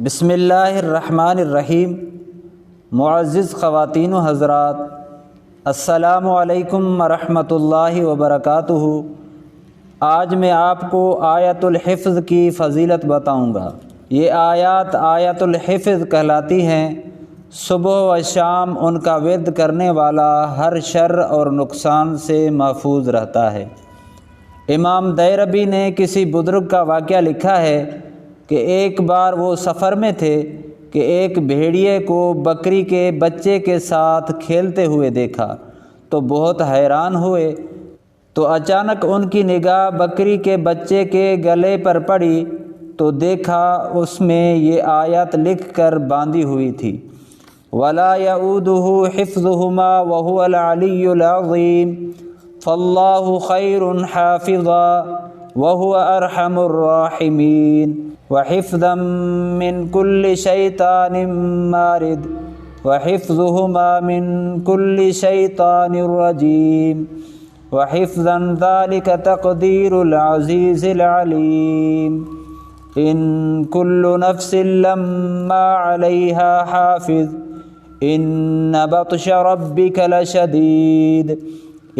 بسم اللہ الرحمن الرحیم۔ معزز خواتین و حضرات، السلام علیکم ورحمۃ اللہ وبرکاتہ۔ آج میں آپ کو آیت الحفظ کی فضیلت بتاؤں گا۔ یہ آیات آیت الحفظ کہلاتی ہیں۔ صبح و شام ان کا ورد کرنے والا ہر شر اور نقصان سے محفوظ رہتا ہے۔ امام دیربی نے کسی بزرگ کا واقعہ لکھا ہے کہ ایک بار وہ سفر میں تھے کہ ایک بھیڑیے کو بکری کے بچے کے ساتھ کھیلتے ہوئے دیکھا تو بہت حیران ہوئے۔ تو اچانک ان کی نگاہ بکری کے بچے کے گلے پر پڑی تو دیکھا اس میں یہ آیت لکھ کر باندھی ہوئی تھی، وَلَا يَؤُودُهُ حِفْظُهُمَا وَهُوَ الْعَلِيُّ الْعَظِيمُ فَاللَّهُ خَيْرٌ حَافِظًا وَهُوَ أَرْحَمُ الرَّاحِمِينَ وَحِفْظًا مِّن كُلِّ شَيْطَانٍ مَّارِدٍ وَحِفْظُهُمَا مِن كُلِّ شَيْطَانٍ رَّجِيمٍ وَحِفْظًا ذَلِكَ تَقْدِيرُ الْعَزِيزِ الْعَلِيمِ إِن كُلُّ نَفْسٍ لَّمَّا عَلَيْهَا حَافِظٌ إِنَّ بَطْشَ رَبِّكَ لَشَدِيدٌ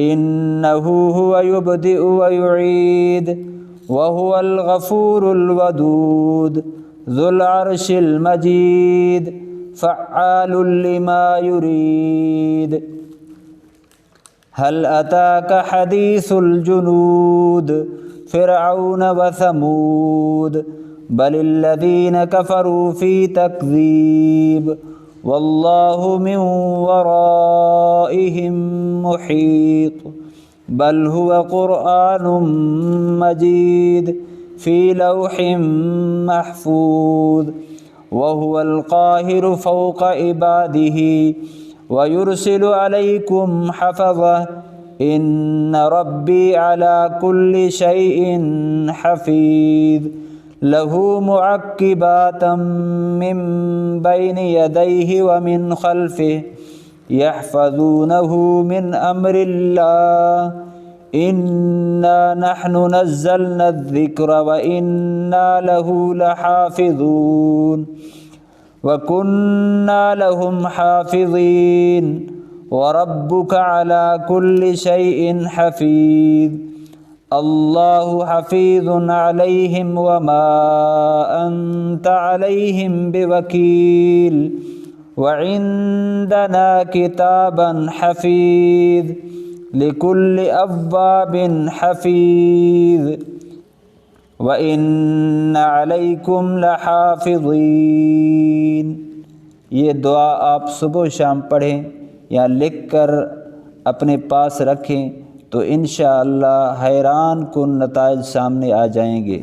إِنَّهُ هُوَ يُبْدِئُ وَيُعِيدُ وَهُوَ الْغَفُورُ الْوَدُودُ ذُو الْعَرْشِ الْمَجِيدُ فَعَّالٌ لِّمَا يُرِيدُ هَلْ أَتَاكَ حَدِيثُ الْجُنُودِ فِرْعَوْنَ وَثَمُودَ بَلِ الَّذِينَ كَفَرُوا فِي تَكْذِيبٍ وَاللَّهُ مِن وَرَائِهِم مُّحِيطٌ بل هو قرآن مجید فی لوح محفوظ وهو القاہر فوق عباده ويرسل عليكم حفظة ان ربی على كل شيء حفیظ له معقبات من بین یدیہ ومن خلفہ يحفظونه من امر الله انا نحن نزلنا الذکر وانا له لحافظون وكنا لهم حافظين وربك على كل شيء حفيظ الله حفيظ عليهم وما أنت عليهم بوكيل وعندنا كتابا حفيظ لكل أواب حفيظ وَإِنَّ عَلَيْكُمْ لَحَافِظِينَ۔ یہ دعا آپ صبح و شام پڑھیں یا لکھ کر اپنے پاس رکھیں تو انشاءاللہ حیران کن نتائج سامنے آ جائیں گے۔